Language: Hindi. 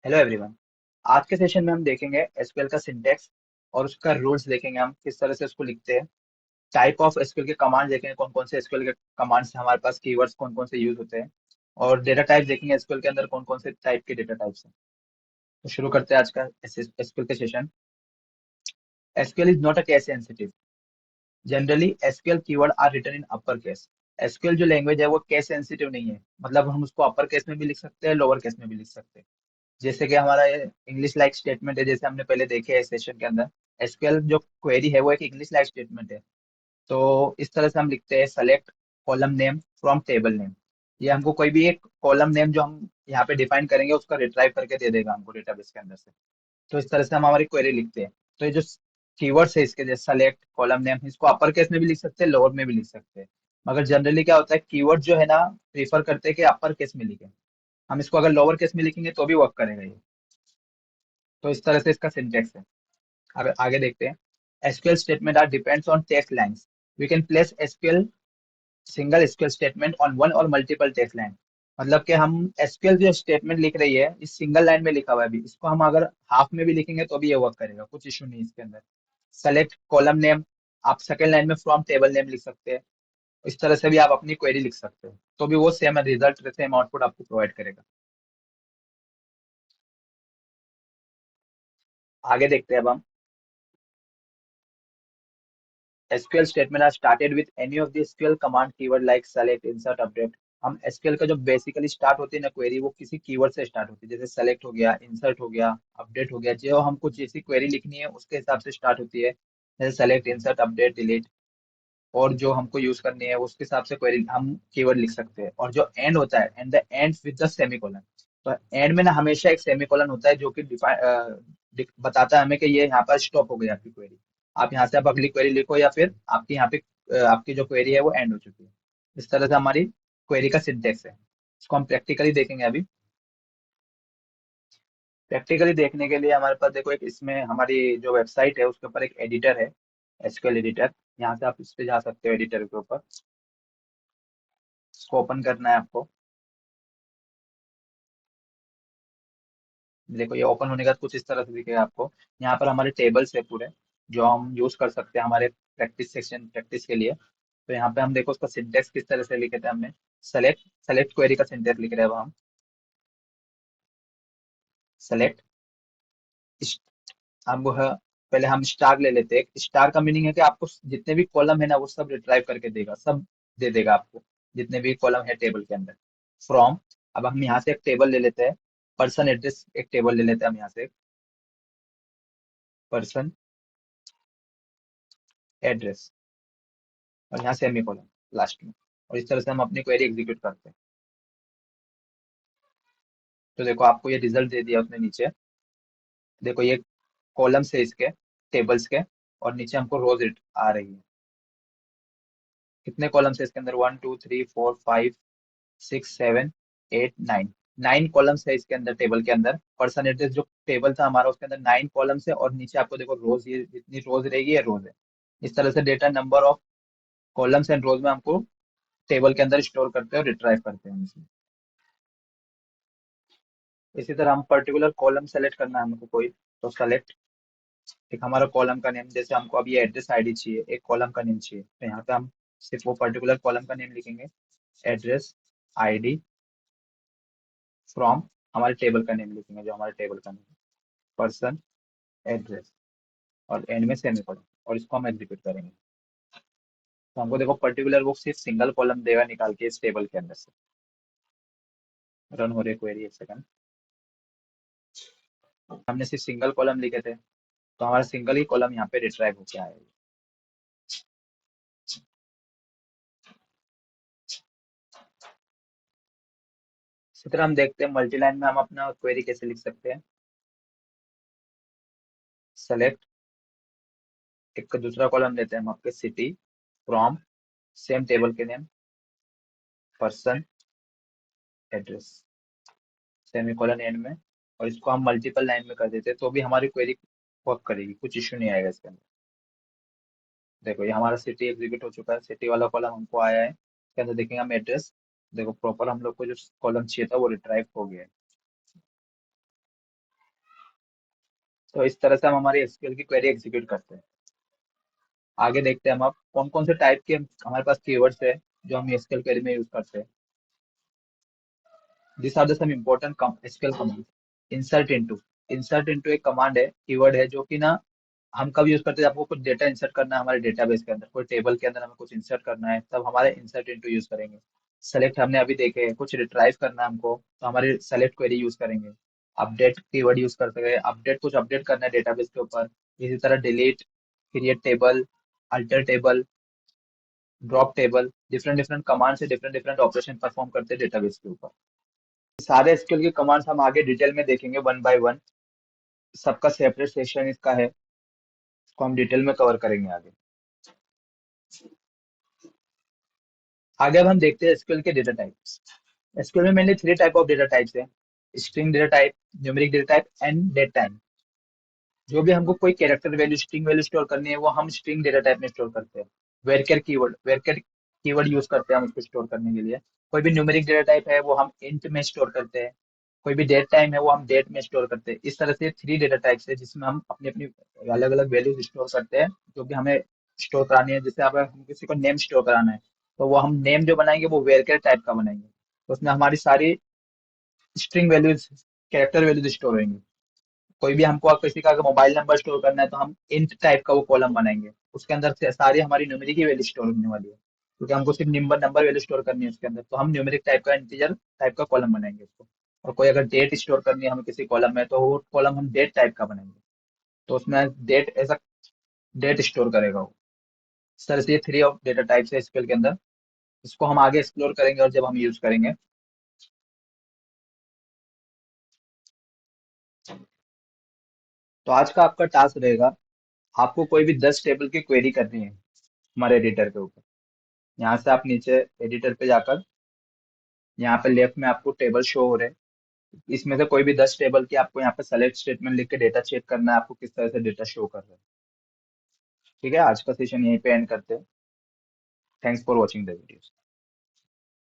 Hello everyone. आज के सेशन में हम देखेंगे एसक्यूएल का सिंटैक्स और उसका रूल्स देखेंगे, हम किस तरह से उसको लिखते हैं। टाइप ऑफ एसक्यूएल के कमांड देखेंगे, कौन कौन से एसक्यूएल के कमांड्स हमारे पास, कीवर्ड्स कौन कौन से यूज होते हैं। और डेटा टाइप देखेंगे, एसक्यूएल के अंदर कौन कौन से टाइप के डेटा टाइप्स हैं। तो शुरू करते हैं आज का एसक्यूएल के session. SQL is not a case sensitive. Generally SQL keyword are written in upper case. SQL जो लैंग्वेज है वो केस सेंसिटिव नहीं है, मतलब हम उसको अपर केस में भी लिख सकते हैं, लोअर केस में भी लिख सकते हैं। जैसे कि हमारा इंग्लिश लाइक स्टेटमेंट है, जैसे हमने पहले देखे है सेशन के अंदर। एसक्यूएल जो क्वेरी है वो एक इंग्लिश लाइक स्टेटमेंट है। तो इस तरह से हम लिखते हैं, select column name from table name. ये हमको कोई भी एक कॉलम नेम जो हम यहाँ पे डिफाइन करेंगे उसका रिट्राइव करके दे देगा हमको डेटाबेस के अंदर से। तो इस तरह से हम हमारी क्वेरी लिखते हैं। तो ये जो कीवर्ड्स है इसके, जैसे सेलेक्ट कॉलम नेम, इसको अपर केस में भी लिख सकते हैं, लोअर में भी लिख सकते हैं। मगर जनरली क्या होता है, कीवर्ड जो है ना, प्रीफर करते हैं कि अपर केस में लिखें। हम इसको अगर लोअर केस में लिखेंगे तो भी वर्क करेगा ये। तो इस तरह से इसका सिंटेक्स है। अब आगे देखते हैं। SQL statement are depends on text lines. We can place SQL single SQL statement on one or multiple text line. मतलब कि हम एसक्यूएल जो स्टेटमेंट लिख रही है इस सिंगल लाइन में लिखा हुआ है, अभी इसको हम अगर हाफ में भी लिखेंगे तो भी ये वर्क करेगा, कुछ इशू नहीं इसके अंदर। सेलेक्ट कॉलम नेम, आप सेकेंड लाइन में फ्रॉम टेबल नेम लिख सकते हैं। इस तरह से भी आप अपनी क्वेरी लिख सकते हो, तो भी वो सेम रिजल्ट, सेम आउटपुट आपको प्रोवाइड करेगा। आगे देखते हैं अब हम। SQL statement are started with any of the SQL command keyword like select, insert, update। हम SQL का जो बेसिकली स्टार्ट होती है ना क्वेरी, वो किसी कीवर्ड से स्टार्ट होती है, जैसे सेलेक्ट हो गया, इंसर्ट हो गया, अपडेट हो गया। जो हमको जैसी क्वेरी लिखनी है उसके हिसाब से स्टार्ट होती है, जैसे सेलेक्ट, इंसर्ट, अपडेट, डिलीट। और जो हमको यूज करनी है उसके हिसाब से क्वेरी हम कीवर्ड लिख सकते हैं। और जो एंड होता है, and the end with the semicolon. तो एंड में ना हमेशा एक सेमीकोलन होता है जो कि बताता है हमें कि ये यहाँ पर स्टॉप हो गई आपकी क्वेरी। आप यहाँ से आप अगली क्वेरी लिखो, या फिर आपकी यहाँ पे आपकी जो क्वेरी है वो एंड हो चुकी है। इस तरह से हमारी क्वेरी का सिंटेक्स है। इसको हम प्रैक्टिकली देखेंगे अभी। प्रैक्टिकली देखने के लिए हमारे पास देखो, एक इसमें हमारी जो वेबसाइट है उसके ऊपर एक एडिटर है, एसक्यूएल एडिटर। यहाँ से आप इस पे जा सकते हो, एडिटर के ऊपर। इसको ओपन करना है आपको। देखो ये ओपन होने का कुछ इस तरह से दिखेगा आपको। यहाँ पर हमारे टेबल्स है पूरे, जो हम यूज कर सकते हैं हमारे प्रैक्टिस सेक्शन, प्रैक्टिस के लिए। तो यहाँ पे हम देखो उसका सिंटेक्स किस तरह से लिखे थे हमने। सेलेक्ट, सेलेक्ट क्वेरी का सिंटेक्स लिख रहे हैं अब हम। सेलेक्ट, हम वो है, पहले हम स्टार ले लेते हैं। स्टार का मीनिंग है कि आपको जितने भी कॉलम है ना वो सब रिट्राइव करके देगा, सब दे देगा आपको, जितने भी कॉलम है टेबल के अंदर। फ्रॉम, अब हम यहाँ से एक टेबल ले लेते हैं। पर्सन एड्रेस एक टेबल ले लेते हैं हम यहाँ से। पर्सन एड्रेस, और यहाँ सेमीकोलन लास्ट में। और इस तरह से हम अपनी क्वेरी एग्जीक्यूट करते हैं। तो देखो आपको ये रिजल्ट दे दिया उसने नीचे। देखो ये कॉलम्स है इसके, टेबल्स के। और नीचे हमको रोज आ रही है। कितने कॉलम्स है इसके अंदर, 1 2 3 4 5 6 7 8 9। 9 कॉलम्स है इसके अंदर, टेबल के अंदर। पर्सन एड्रेस जो टेबल था हमारा उसके अंदर 9 कॉलम्स है, और नीचे आपको देखो रोज, ये जितनी रोज रहेगी ये रोज है। इस तरह से data number of columns and rows में हमको टेबल के अंदर स्टोर करते हैं और रिट्राइव करते हैं इसमें। इसी तरह हम पर्टिकुलर कॉलम सेलेक्ट करना है हमको कोई, तो सेलेक्ट एक हमारा कॉलम का नेम, जैसे हमको अभी एड्रेस आईडी चाहिए, एक कॉलम का नेम चाहिए, तो यहाँ पे हम सिर्फ वो पर्टिकुलर कॉलम का नेम लिखेंगे। एड्रेस आईडी फ्रॉम, हमारे टेबल का नेम लिखेंगे, जो हमारे टेबल का नेम है। पर्सन एड्रेस, और एंड में सेमीकोलन, और इसको हम एग्जीक्यूट करेंगे। तो हमको देखो पर्टिकुलर वो सिर्फ सिंगल कॉलम देगा निकाल के इस टेबल के अंदर से। रन हो रही क्वेरी, एक सेकंड। हमने सिर्फ सिंगल कॉलम लिखे थे, तो हमारा सिंगल ही कॉलम यहाँ पे रिट्राइव होके आएगा। इसी तरह हम देखते हैं मल्टी लाइन में हम अपना क्वेरी कैसे लिख सकते हैं। सेलेक्ट, एक दूसरा कॉलम लेते हैं हम आपके, सिटी फ्रॉम, सेम टेबल के name, person address, semicolon and में। और इसको हम मल्टीपल लाइन में कर देते हैं तो भी हमारी क्वेरी वर्क करेगी, कुछ इश्यू नहीं आएगा इसके अंदर। देखो ये हमारा सिटी एग्जीक्यूट हो चुका है, सिटी वाला कॉलम हमको आया है। इसके अंदर देखेंगे हम एड्रेस। देखो प्रॉपर हम लोग को जो कॉलम चाहिए था वो रिट्राइव हो गया है। तो इस तरह से हम हमारी एसक्यूएल की क्वेरी एग्जीक्यूट करते हैं। आगे देखते हैं हम अब कौन कौन से टाइप के हमारे पास कीवर्ड्स है जो हम एसक्यूएल क्वेरी में यूज करते हैं। This are the some important SQL command. Insert into एक कमांड है, कीवर्ड है, जो कि ना हम कब यूज करते हैं, आपको कुछ डेटा इंसर्ट करना है हमारे डेटाबेस के अंदर, कोई टेबल के अंदर हमें कुछ इंसर्ट करना है, तब हमारे इंसर्ट इनटू यूज करेंगे। सेलेक्ट हमने अभी देखे, कुछ रिट्राइव करना है हमको तो हमारे सेलेक्ट क्वेरी यूज करेंगे। अपडेट कीवर्ड यूज कर सकते हैं, अपडेट कुछ अपडेट करना है डेटाबेस के ऊपर। इसी तरह delete, create table, alter table, drop table, different different command से डिफरेंट डिफरेंट ऑपरेशन परफॉर्म करते हैं डेटाबेस के ऊपर। सारे एसक्यूएल के कमांड्स हम आगे डिटेल में देखेंगे वन बाय वन। सबका सेपरेट सेशन इसका है, इसको हम डिटेल में कवर करेंगे आगे। आगे अब हम देखते हैं एसक्यूएल के डेटा टाइप्स। एसक्यूएल में mainly three type of data types है: string data type, numeric data type and date time. जो भी हमको कोई character value, string value store करनी है वो हम स्ट्रिंग डेटा टाइप में स्टोर करते हैं। वेरकर कीवर्ड यूज करते हैं हम उसको स्टोर करने के लिए। कोई भी न्यूमेरिक डेटा टाइप है वो हम इंट में स्टोर करते हैं। कोई भी डेट टाइम है वो हम डेट में स्टोर करते हैं। इस तरह से थ्री डेटा टाइप्स है जिसमें हम अपनी अपनी अलग अलग वैल्यूज स्टोर करते हैं, जो भी हमें स्टोर करानी है। जैसे अब हम किसी को नेम स्टोर कराना है तो वो हम नेम जो बनाएंगे वो वेरकर टाइप का बनाएंगे, तो उसमें हमारी सारी string values, character values store होंगी। कोई भी हमको किसी का अगर मोबाइल नंबर स्टोर करना है तो हम इंट टाइप का वो कॉलम बनाएंगे, उसके अंदर से सारी हमारी न्यूमेरिक की वैल्यू स्टोर होने वाली है, क्योंकि हमको सिर्फ नंबर नंबर वैल्यू स्टोर करनी है उसके अंदर, तो हम न्यूमेरिक टाइप का, इंटीजर टाइप का कॉलम बनाएंगे उसको। और कोई अगर डेट स्टोर करनी है हमें किसी कॉलम में तो वो कॉलम हम डेट टाइप का बनाएंगे, तो उसमें डेट ऐसा डेट स्टोर करेगा वो। इस तरह से ये थ्री ऑफ डेटा टाइप्स है एसक्यूएल के अंदर। इसको हम आगे एक्सप्लोर करेंगे और जब हम यूज करेंगे। तो आज का आपका टास्क रहेगा, आपको कोई भी 10 टेबल की क्वेरी करनी है हमारे एडिटर के ऊपर। यहाँ से आप नीचे एडिटर पे जाकर, यहाँ पे लेफ्ट में आपको टेबल शो हो रहे हैं, इसमें से कोई भी 10 टेबल की आपको यहाँ पे सेलेक्ट स्टेटमेंट लिख के डेटा चेक करना है आपको किस तरह से डेटा शो कर रहे हैं। ठीक है, आज का सेशन यहीं पे एंड करते हैं। Thanks for watching the video.